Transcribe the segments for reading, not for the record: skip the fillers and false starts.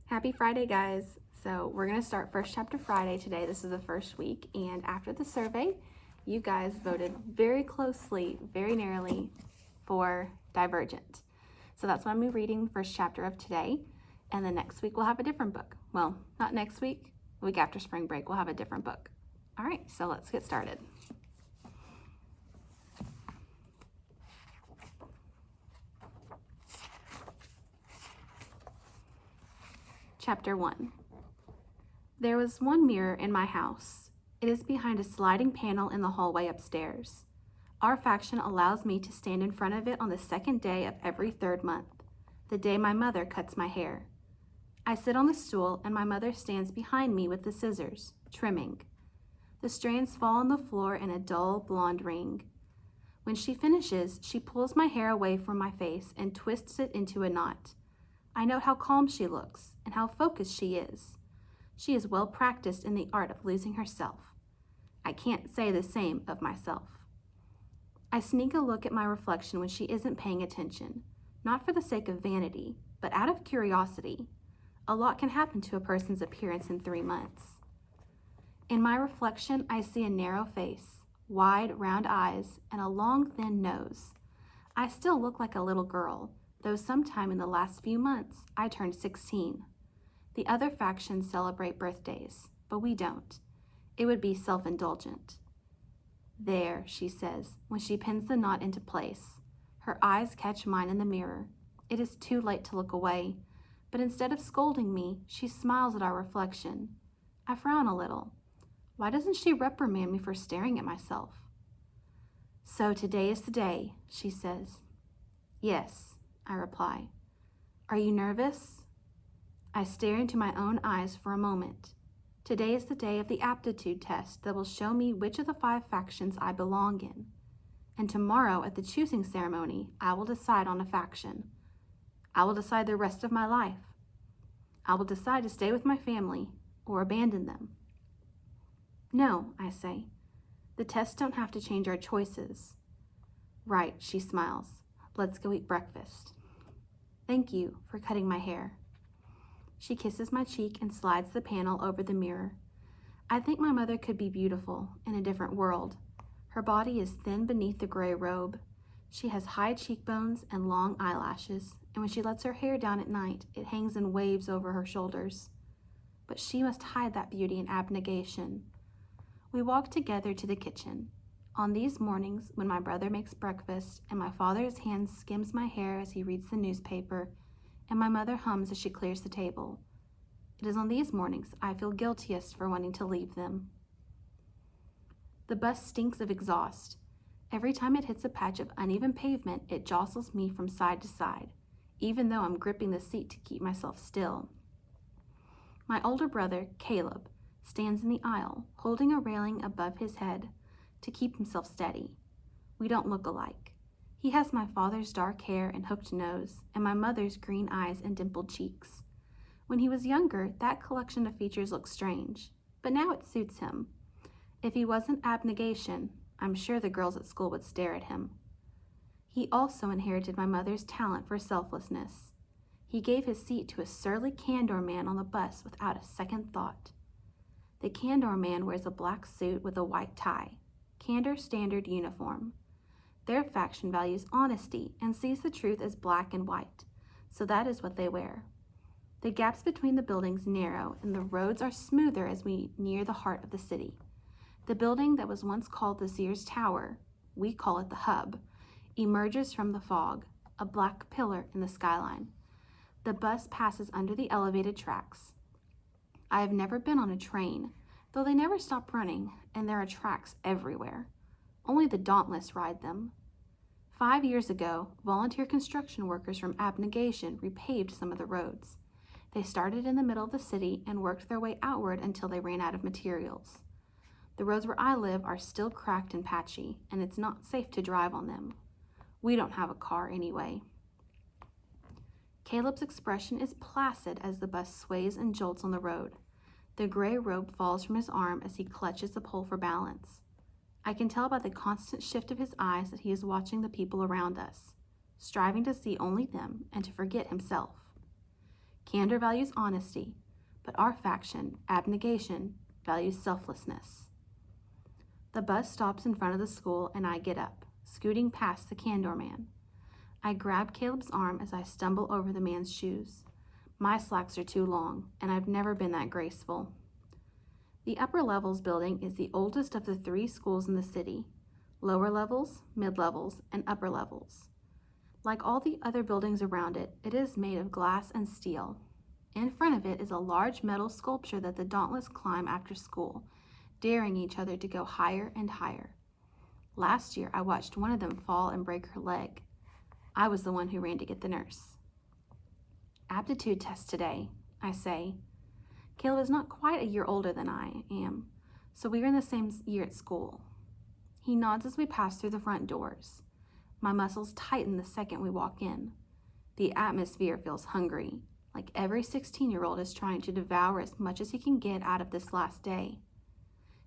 Happy Friday, guys. So we're going to start First Chapter Friday today. This is the first week, and after the survey, you guys voted very closely, very narrowly for Divergent. So that's why I'm reading the first chapter of today, and then next week we'll have a different book. Well, not next week, the week after spring break we'll have a different book. All right, so let's get started. Chapter 1. There was one mirror in my house. It is behind a sliding panel in the hallway upstairs. Our faction allows me to stand in front of it on the second day of every third month, the day my mother cuts my hair. I sit on the stool and my mother stands behind me with the scissors, trimming. The strands fall on the floor in a dull blonde ring. When she finishes, she pulls my hair away from my face and twists it into a knot. I note how calm she looks and how focused she is. She is well practiced in the art of losing herself. I can't say the same of myself. I sneak a look at my reflection when she isn't paying attention, not for the sake of vanity, but out of curiosity. A lot can happen to a person's appearance in 3 months. In my reflection, I see a narrow face, wide, round eyes, and a long, thin nose. I still look like a little girl, though sometime in the last few months, I turned 16. The other factions celebrate birthdays, but we don't. It would be self-indulgent. There, she says, when she pins the knot into place. Her eyes catch mine in the mirror. It is too late to look away, but instead of scolding me, she smiles at our reflection. I frown a little. Why doesn't she reprimand me for staring at myself? So today is the day, she says. Yes, I reply. Are you nervous? I stare into my own eyes for a moment. Today is the day of the aptitude test that will show me which of the 5 factions I belong in. And tomorrow at the choosing ceremony, I will decide on a faction. I will decide the rest of my life. I will decide to stay with my family or abandon them. No, I say. The tests don't have to change our choices. Right, she smiles. Let's go eat breakfast. Thank you for cutting my hair. She kisses my cheek and slides the panel over the mirror. I think my mother could be beautiful in a different world. Her body is thin beneath the gray robe. She has high cheekbones and long eyelashes, and when she lets her hair down at night, it hangs in waves over her shoulders. But she must hide that beauty in abnegation. We walk together to the kitchen. On these mornings, when my brother makes breakfast and my father's hand skims my hair as he reads the newspaper, and my mother hums as she clears the table. It is on these mornings I feel guiltiest for wanting to leave them. The bus stinks of exhaust. Every time it hits a patch of uneven pavement, it jostles me from side to side, even though I'm gripping the seat to keep myself still. My older brother, Caleb, stands in the aisle, holding a railing above his head to keep himself steady. We don't look alike. He has my father's dark hair and hooked nose, and my mother's green eyes and dimpled cheeks. When he was younger, that collection of features looked strange, but now it suits him. If he wasn't abnegation, I'm sure the girls at school would stare at him. He also inherited my mother's talent for selflessness. He gave his seat to a surly Candor man on the bus without a second thought. The Candor man wears a black suit with a white tie, Candor standard uniform. Their faction values honesty and sees the truth as black and white, so that is what they wear. The gaps between the buildings narrow and the roads are smoother as we near the heart of the city. The building that was once called the Sears Tower, we call it the Hub, emerges from the fog, a black pillar in the skyline. The bus passes under the elevated tracks. I have never been on a train, though they never stop running, and there are tracks everywhere. Only the dauntless ride them. 5 years ago, volunteer construction workers from Abnegation repaved some of the roads. They started in the middle of the city and worked their way outward until they ran out of materials. The roads where I live are still cracked and patchy, and it's not safe to drive on them. We don't have a car anyway. Caleb's expression is placid as the bus sways and jolts on the road. The gray robe falls from his arm as he clutches the pole for balance. I can tell by the constant shift of his eyes that he is watching the people around us, striving to see only them and to forget himself. Candor values honesty, but our faction, abnegation, values selflessness. The bus stops in front of the school and I get up, scooting past the Candor man. I grab Caleb's arm as I stumble over the man's shoes. My slacks are too long, and I've never been that graceful. The upper levels building is the oldest of the 3 schools in the city: lower levels, mid-levels, and upper levels. Like all the other buildings around it, it is made of glass and steel. In front of it is a large metal sculpture that the Dauntless climb after school, daring each other to go higher and higher. Last year, I watched one of them fall and break her leg. I was the one who ran to get the nurse. Aptitude test today, I say. Caleb is not quite a year older than I am, so we are in the same year at school. He nods as we pass through the front doors. My muscles tighten the second we walk in. The atmosphere feels hungry, like every 16-year-old is trying to devour as much as he can get out of this last day.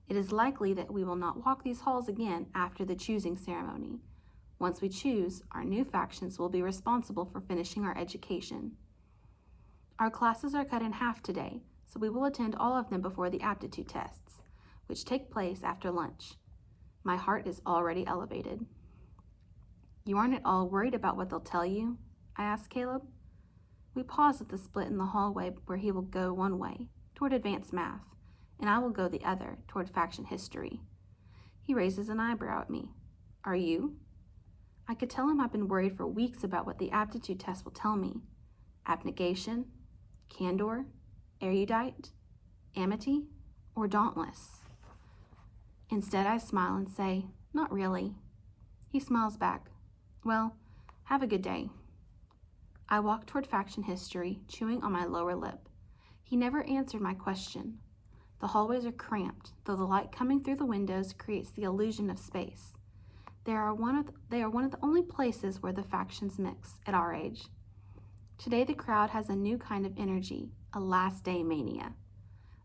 It is likely that we will not walk these halls again after the choosing ceremony. Once we choose, our new factions will be responsible for finishing our education. Our classes are cut in half today, so we will attend all of them before the aptitude tests, which take place after lunch. My heart is already elevated. You aren't at all worried about what they'll tell you? I ask Caleb. We pause at the split in the hallway where he will go one way, toward advanced math, and I will go the other, toward faction history. He raises an eyebrow at me. Are you? I could tell him I've been worried for weeks about what the aptitude test will tell me. Abnegation, candor, erudite, amity, or dauntless. Instead, I smile and say, not really. He smiles back. Well, have a good day. I walk toward faction history, chewing on my lower lip. He never answered my question. The hallways are cramped, though the light coming through the windows creates the illusion of space. They are one of the only places where the factions mix at our age. Today the crowd has a new kind of energy, a last day mania.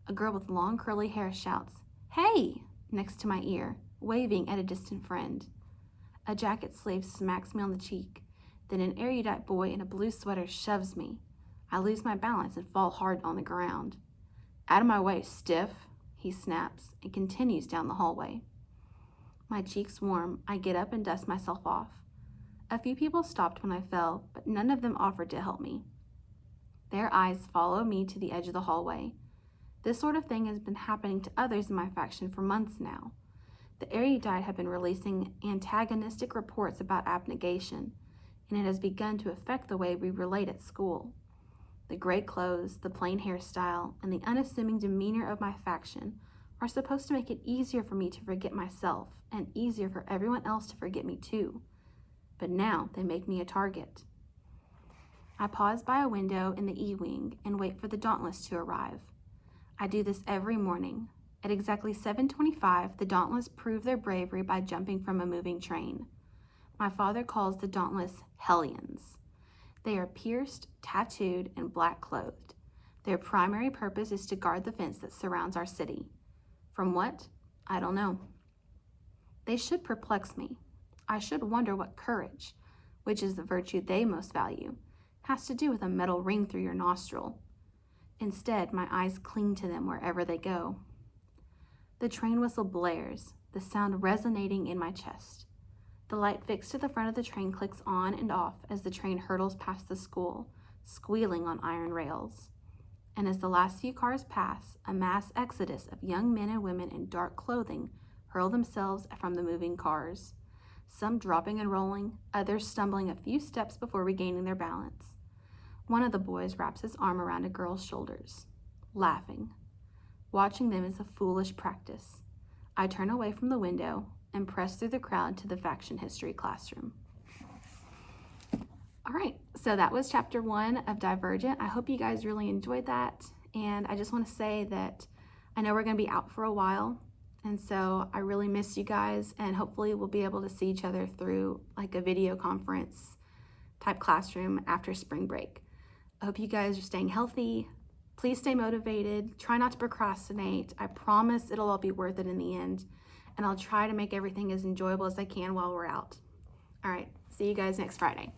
A girl with long curly hair shouts, "Hey!" next to my ear, waving at a distant friend. A jacket slave smacks me on the cheek. Then an erudite boy in a blue sweater shoves me. I lose my balance and fall hard on the ground. "Out of my way, stiff," he snaps and continues down the hallway. My cheeks warm, I get up and dust myself off. A few people stopped when I fell, but none of them offered to help me. Their eyes follow me to the edge of the hallway. This sort of thing has been happening to others in my faction for months now. The erudite have been releasing antagonistic reports about abnegation, and it has begun to affect the way we relate at school. The gray clothes, the plain hairstyle, and the unassuming demeanor of my faction are supposed to make it easier for me to forget myself and easier for everyone else to forget me too. But now they make me a target. I pause by a window in the E-wing and wait for the Dauntless to arrive. I do this every morning. At exactly 7:25, the Dauntless prove their bravery by jumping from a moving train. My father calls the Dauntless Hellions. They are pierced, tattooed, and black-clothed. Their primary purpose is to guard the fence that surrounds our city. From what? I don't know. They should perplex me. I should wonder what courage, which is the virtue they most value, has to do with a metal ring through your nostril. Instead, my eyes cling to them wherever they go. The train whistle blares, the sound resonating in my chest. The light fixed to the front of the train clicks on and off as the train hurtles past the school, squealing on iron rails. And as the last few cars pass, a mass exodus of young men and women in dark clothing hurl themselves from the moving cars, some dropping and rolling, others stumbling a few steps before regaining their balance. One of the boys wraps his arm around a girl's shoulders, laughing. Watching them is a foolish practice. I turn away from the window and press through the crowd to the faction history classroom. All right, so that was chapter 1 of Divergent. I hope you guys really enjoyed that. And I just want to say that I know we're going to be out for a while. And so I really miss you guys, and hopefully we'll be able to see each other through like a video conference type classroom after spring break. I hope you guys are staying healthy. Please stay motivated. Try not to procrastinate. I promise it'll all be worth it in the end. And I'll try to make everything as enjoyable as I can while we're out. All right, see you guys next Friday.